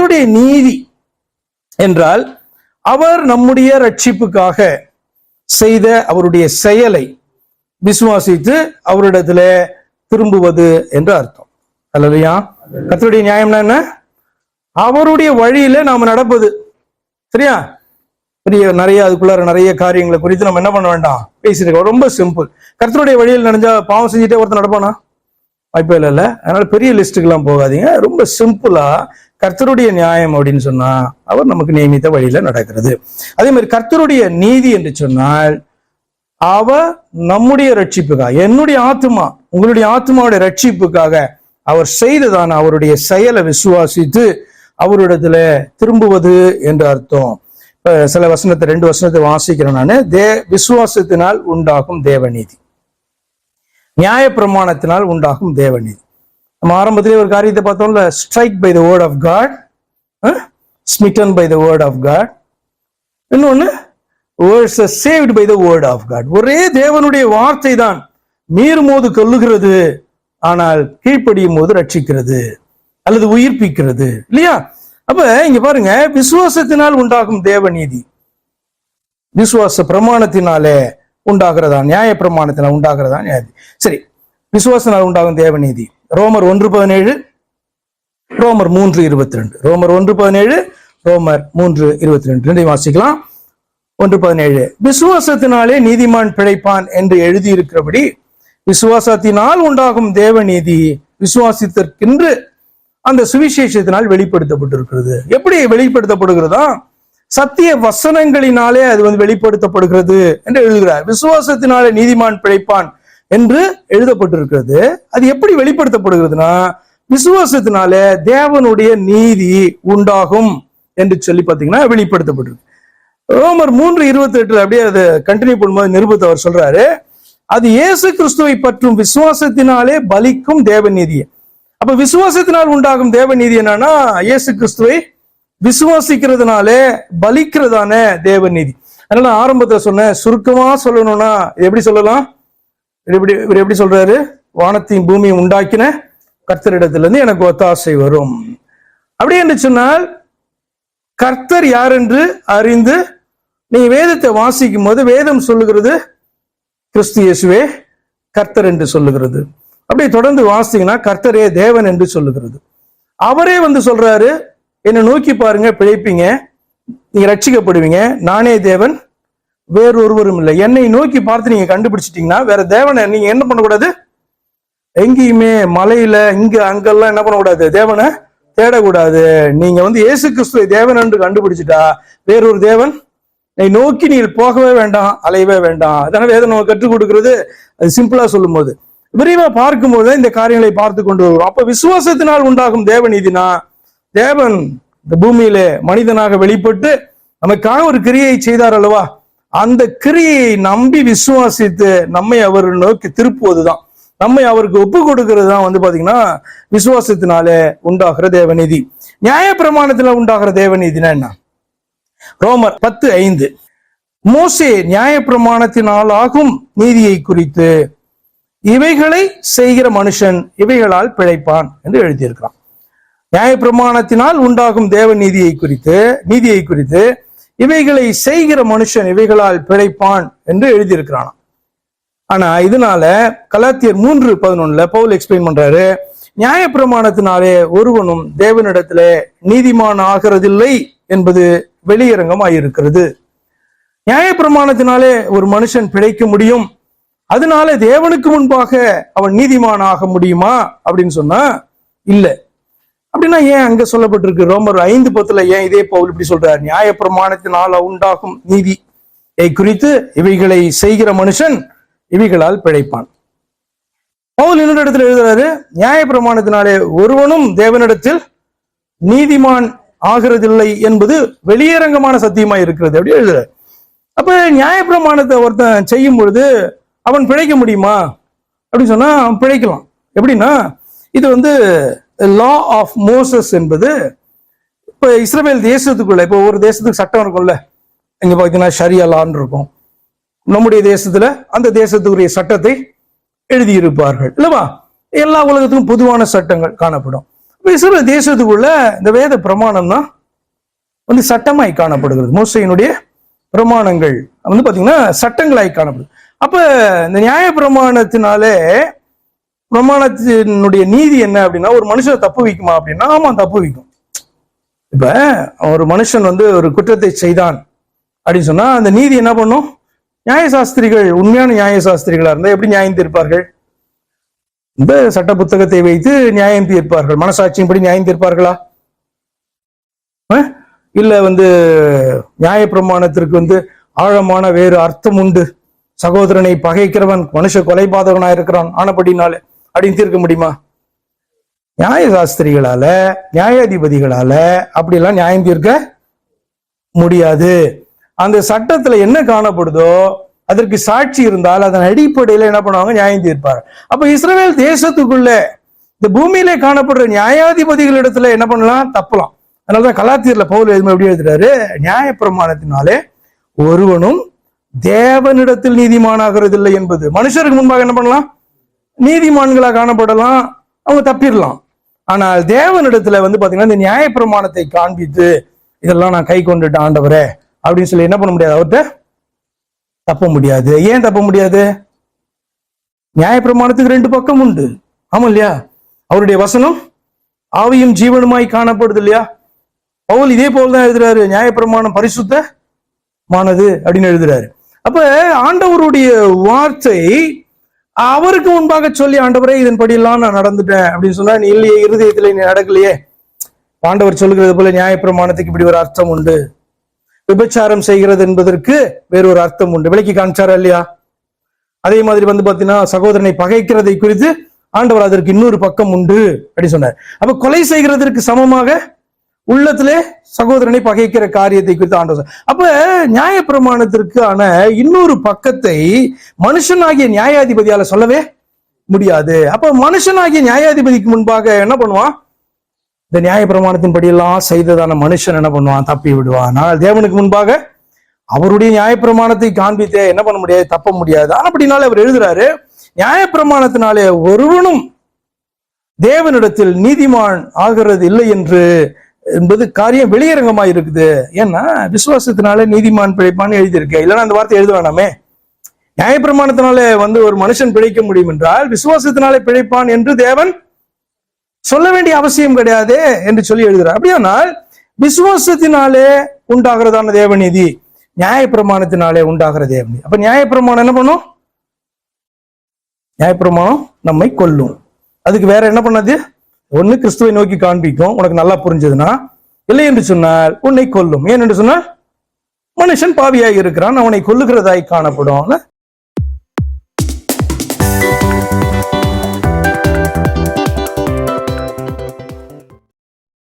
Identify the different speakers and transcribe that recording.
Speaker 1: கர்த்தருடைய நீதி என்றால் அவர் நம்முடைய ரட்சிப்புக்காக செய்த அவருடைய செயலை விசுவாசித்து அவரிடத்துல திரும்புவது என்று அர்த்தம். அல்லையா? கர்த்தருடைய நியாயம்னா என்ன? அவருடைய வழியில நாம நடப்பது. சரியா? நிறைய அதுக்குள்ளார நிறைய காரியங்களை குறித்து நம்ம என்ன பண்ண வேண்டாம், பேசிருக்கோம். ரொம்ப சிம்பிள். கர்த்தருடைய வழியில் நடந்தா பாவம் செஞ்சுட்டே ஒருத்தர் நடப்பானா? வாய்ப்பே இல்ல. அதனால பெரிய லிஸ்டுக்கு எல்லாம் போகாதீங்க. ரொம்ப சிம்பிளா கர்த்தருடைய நியாயம் அப்படின்னு சொன்னா அவர் நமக்கு நியமித்த வழியில நடக்கிறது. அதே மாதிரி கர்த்தருடைய நீதி என்று சொன்னால் அவர் நம்முடைய ரட்சிப்புக்காக, என்னுடைய ஆத்மா உங்களுடைய ஆத்மாவுடைய ரட்சிப்புக்காக அவர் செய்ததான அவருடைய செயலை விசுவாசித்து அவரிடத்துல திரும்புவது என்று அர்த்தம். சில வசனத்தை 2 வசனத்தை வாசிக்கிறேன் நானு. விசுவாசத்தினால் உண்டாகும் தேவநீதி, நியாய பிரமாணத்தினால் உண்டாகும் தேவநீதி. நம்ம ஆரம்பத்திலே ஒரு காரியத்தை பார்த்தோம்ல, strike by the word of God, smitten by the word of God. இன்னொன்னு saved by the word of God. ஒரே தேவனுடைய வார்த்தை தான் மீறும் போது கொல்லுகிறது, ஆனால் கீழ்ப்படியும் போது ரட்சிக்கிறது அல்லது உயிர்ப்பிக்கிறது. இல்லையா? அப்ப இங்க பாருங்க, விசுவாசத்தினால் உண்டாகும் தேவநீதி விசுவாச பிரமாணத்தினாலே உண்டாகிறதா, நியாய பிரமாணத்தினால் உண்டாகிறதா நியாயம். சரி, விசுவாசத்தினால் உண்டாகும் தேவநீதி ரோமர் 1:17, ரோமர் 3:22. ரோமர் 1:17, ரோமர் 3:22 வாசிக்கலாம். 1:17 விசுவாசத்தினாலே நீதிமான் பிழைப்பான் என்று எழுதியிருக்கிறபடி விசுவாசத்தினால் உண்டாகும் தேவநீதி விசுவாசித்திற்கென்று அந்த சுவிசேஷத்தினால் வெளிப்படுத்தப்பட்டிருக்கிறது. எப்படி வெளிப்படுத்தப்படுகிறதா? சத்திய வசனங்களினாலே அது வெளிப்படுத்தப்படுகிறது என்று எழுதுகிறார். விசுவாசத்தினாலே நீதிமான் பிழைப்பான் என்று எழுதப்பட்டிருக்கிறது. அது எப்படி வெளிப்படுத்தப்படுகிறதுனா, விசுவாசத்தினாலே தேவனுடைய நீதி உண்டாகும் என்று சொல்லி பார்த்தீங்கன்னா வெளிப்படுத்தப்பட்டிருக்கு. ரோமர் 3:28 அப்படியே அதை கண்டினியூ பண்ணும்போது நிருபத்தை அவர் சொல்றாரு, அது இயேசு கிறிஸ்துவை பற்றும் விசுவாசத்தினாலே பலிக்கும் தேவநீதி. அப்ப விசுவாசத்தினால் உண்டாகும் தேவநீதி என்னன்னா, இயேசு கிறிஸ்துவை விசுவாசிக்கிறதுனாலே பலிக்கிறதான தேவநீதி. அதனால ஆரம்பத்துல சொன்ன சுருக்கமா சொல்லணும்னா எப்படி சொல்லலாம்? இவர் எப்படி சொல்றாரு? வானத்தையும் பூமியை உண்டாக்கின கர்த்தரிடத்திலிருந்து எனக்கு ஒத்தாசை வரும். அப்படி என்று சொன்னால் கர்த்தர் யார் என்று அறிந்து நீங்க வேதத்தை வாசிக்கும் போது வேதம் சொல்லுகிறது கிறிஸ்து இயேசுவே கர்த்தர் என்று சொல்லுகிறது. அப்படியே தொடர்ந்து வாசிங்கன்னா கர்த்தரே தேவன் என்று சொல்லுகிறது. அவரே சொல்றாரு, என்னை நோக்கி பாருங்க பிழைப்பீங்க, நீங்க ரட்சிக்கப்படுவீங்க, நானே தேவன் வேறொருவரும் இல்லை. என்னை நோக்கி பார்த்து நீங்க கண்டுபிடிச்சிட்டீங்கன்னா வேற தேவனை நீங்க என்ன பண்ணக்கூடாது, எங்கேயுமே மலையில இங்க அங்கெல்லாம் என்ன பண்ணக்கூடாது, தேவனை தேடக்கூடாது. நீங்க இயேசு கிறிஸ்துவை தேவன் என்று கண்டுபிடிச்சிட்டா வேறொரு தேவன் நோக்கி நீங்கள் போகவே வேண்டாம், அலையவே வேண்டாம். அதனால வேதம் நம்ம கற்றுக் கொடுக்கிறது அது சிம்பிளா சொல்லும் போது, விரிவா பார்க்கும் போது இந்த காரியங்களை பார்த்து கொண்டு வருவோம். அப்ப விசுவாசத்தினால் உண்டாகும் தேவநீதினா, தேவன் இந்த பூமியிலே மனிதனாக வெளிப்பட்டு நமக்காக ஒரு கிரியை செய்தார் அல்லவா, அந்த கிரியை நம்பி விசுவாசித்து நம்மை அவர் நோக்கி திருப்புவதுதான், நம்மை அவருக்கு ஒப்பு கொடுக்கிறது தான் பாத்தீங்கன்னா விசுவாசத்தினாலே உண்டாகிற தேவநீதி. நியாய பிரமாணத்துல உண்டாகிற தேவநீதினா என்ன? ரோமர் 10:5 மோசே நியாய பிரமாணத்தினால் ஆகும் நீதியை குறித்து இவைகளை செய்கிற மனுஷன் இவைகளால் பிழைப்பான் என்று எழுதியிருக்கிறான். நியாய பிரமாணத்தினால் உண்டாகும் தேவ நீதியை குறித்து இவைகளை செய்கிற மனுஷன் இவைகளால் பிழைப்பான் என்று எழுதியிருக்கிறான். ஆனா இதனால கலாத்தியர் 3:11 பவுல் எக்ஸ்பிளைன் பண்றாரு, நியாய பிரமாணத்தினாலே ஒருவனும் தேவனிடத்திலே நீதிமான் ஆகிறதில்லை என்பது வெளியரங்கமாயிருக்கிறது. நியாய பிரமாணத்தினாலே ஒரு மனுஷன் பிழைக்க முடியும், அதனால தேவனுக்கு முன்பாக அவன் நீதிமான் ஆக முடியுமா அப்படின்னு சொன்னா இல்ல. அப்படின்னா ஏன் அங்க சொல்லப்பட்டிருக்கு ரோமர் 5:10 ஏன் இதே பவுல் இப்படி சொல்றார்? நியாய பிரமாணத்தினால உண்டாகும் நீதியை குறித்து இவைகளை செய்கிற மனுஷன் இவைகளால் பிழைப்பான். பவுல் இன்னொரு இடத்துல எழுதுறாரு, நியாய பிரமாணத்தினாலே ஒருவனும் தேவனிடத்தில் நீதிமான் ஆகிறதில்லை என்பது வெளியரங்கமான சத்தியமா இருக்கிறது அப்படி எழுதுறாரு. அப்ப நியாய பிரமாணத்தை ஒருத்தன் செய்யும் பொழுது அவன் பிழைக்க முடியுமா அப்படின்னு சொன்னா அவன் பிழைக்கலாம். எப்படின்னா இது லா ஆஃப் மோசஸ் என்பது இப்ப இஸ்ரவேல் தேசத்துக்குள்ள, இப்ப ஒரு தேசத்துக்கு சட்டம் இருக்கும்ல, இங்க பாத்தீங்கன்னா ஷரியா லான்னு இருக்கும். நம்முடைய தேசத்துல அந்த தேசத்துக்குரிய சட்டத்தை எழுதியிருப்பார்கள் இல்லவா? எல்லா உலகத்துக்கும் பொதுவான சட்டங்கள் காணப்படும். இஸ்ரவேல் தேசத்துக்குள்ள இந்த வேத பிரமாணம் தான் வந்து சட்டமாய் காணப்படுகிறது. மோசையினுடைய பிரமாணங்கள் வந்து பாத்தீங்கன்னா சட்டங்களாய் காணப்படுது. அப்ப இந்த நியாய பிரமாணத்தினுடைய நீதி என்ன அப்படின்னா, ஒரு மனுஷனை தப்பு வைக்குமா அப்படின்னா, ஆமா தப்பு வைக்கும். இப்ப ஒரு மனுஷன் வந்து ஒரு குற்றத்தை செய்தான் அப்படின்னு சொன்னா அந்த நீதி என்ன பண்ணும்? நியாயசாஸ்திரிகள், உண்மையான நியாயசாஸ்திரிகளா இருந்தா எப்படி நியாயம் தீர்ப்பார்கள்? இந்த சட்ட புத்தகத்தை வைத்து நியாயம் தீர்ப்பார்கள். மனசாட்சியின்படி நியாயம் தீர்ப்பார்களா? இல்ல வந்து நியாய பிரமாணத்திற்கு வந்து ஆழமான வேறு அர்த்தம் உண்டு, சகோதரனை பகைக்கிறவன் மனுஷ கொலைபாதகனா இருக்கிறான் ஆனபடினால அப்படின்னு தீர்க்க முடியுமா? நியாயசாஸ்திரிகளால, நியாயாதிபதிகளால அப்படியெல்லாம் நியாயம் தீர்க்க முடியாது. அந்த சட்டத்துல என்ன காணப்படுதோ அதற்கு சாட்சி இருந்தால் அதன் அடிப்படையில என்ன பண்ணுவாங்க? நியாயம் தீர்ப்பார். அப்ப இஸ்ரவேல் தேசத்துக்குள்ள இந்த பூமியில காணப்படுற நியாயாதிபதிகளிடத்துல என்ன பண்ணலாம்? தப்பலாம். அதனாலதான் கலாத்தியர்ல பவுல் எப்படி எழுதுறாரு? நியாய பிரமாணத்தினாலே ஒருவனும் தேவனிடத்தில் நீதிமானாகிறது இல்லை என்பது. மனுஷருக்கு முன்பாக என்ன பண்ணலாம்? நீதிமான்களா காணப்படலாம், அவங்க தப்பிடலாம். ஆனால் தேவனிடத்துல வந்து பாத்தீங்கன்னா இந்த நியாய பிரமாணத்தை காண்பித்து இதெல்லாம் நான் கை கொண்டுட்டேன் ஆண்டவரே அப்படின்னு சொல்லி என்ன பண்ண முடியாது? அவர்கிட்ட தப்ப முடியாது. ஏன் தப்ப முடியாது? நியாய பிரமாணத்துக்கு 2 பக்கம் உண்டு. ஆமா இல்லையா? அவருடைய வசனம் ஆவியும் ஜீவனுமாய் காணப்படுது இல்லையா? பவுல் இதே போல்தான் எழுதுறாரு, நியாய பிரமாணம் பரிசுத்தமானது அப்படின்னு எழுதுறாரு. அப்ப ஆண்டவருடைய வார்த்தை அவருக்கு முன்பாக சொல்லி, ஆண்டவரே இதன்படி எல்லாம் நான் நடந்துட்டேன் அப்படின்னு சொன்னா, நீ இல்லையே, இருதயத்திலே நீ நடக்கலையே. ஆண்டவர் சொல்லுகிறது போல நியாயப்பிரமாணத்துக்கு இப்படி ஒரு அர்த்தம் உண்டு, விபச்சாரம் செய்கிறது என்பதற்கு வேறொரு அர்த்தம் உண்டு, விளக்கி காமிச்சாரா இல்லையா? அதே மாதிரி வந்து பாத்தீங்கன்னா சகோதரனை பகைக்கிறதை குறித்து ஆண்டவர் அதற்கு இன்னொரு பக்கம் உண்டு அப்படின்னு சொன்னார். அப்ப கொலை செய்கிறதற்கு சமமாக உள்ளத்திலே சகோதரனை பகைக்கிற காரியத்தை குறித்து ஆண்டவர். அப்ப நியாய பிரமாணத்திற்கான இன்னொரு பக்கத்தை மனுஷனாகிய நியாயாதிபதியால சொல்லவே முடியாது. அப்ப மனுஷனாகிய நியாயாதிபதிக்கு முன்பாக என்ன பண்ணுவான்? இந்த நியாய பிரமாணத்தின் படியெல்லாம் செய்ததான மனுஷன் என்ன பண்ணுவான்? தப்பி விடுவான். ஆனால் தேவனுக்கு முன்பாக அவருடைய நியாயப்பிரமாணத்தை காண்பித்தே என்ன பண்ண முடியாது? தப்ப முடியாது. அப்படினால அவர் எழுதுறாரு, நியாயப்பிரமாணத்தினாலே ஒருவனும் தேவனிடத்தில் நீதிமான் ஆகிறது இல்லை என்று என்பது காரியம் வெளியரங்கமா இருக்குது. ஏன்னா விசுவாசத்தினாலே நீதிமான் பிழைப்பான்னு எழுதியிருக்க, இல்லைன்னா அந்த வார்த்தை எழுத வேணாமே. நியாயப்பிரமாணத்தினாலே வந்து ஒரு மனுஷன் பிழைக்க முடியும் என்றால் விசுவாசத்தினாலே பிழைப்பான் என்று தேவன் சொல்ல வேண்டிய அவசியம் கிடையாது என்று சொல்லி எழுதுறார். அப்படியானால் விசுவாசத்தினாலே உண்டாகிறதான தேவநீதி நியாயப்பிரமாணத்தினாலே உண்டாகிற தேவநீதி. அப்ப நியாயப்பிரமாணம் என்ன பண்ணும்? நியாயப்பிரமாணம் நம்மை கொல்லும். அதுக்கு வேற என்ன பண்ணது? ஒண்ணு கிறிஸ்துவை நோக்கி காண்பிக்கும், உனக்கு நல்லா புரிஞ்சதுன்னா. இல்லை என்று சொன்னால் உன்னை கொல்லும். ஏன் என்று சொன்னால் மனுஷன் பாவியாய் இருக்கிறான், அவனை கொல்லுகிறதாய் காணப்படும்.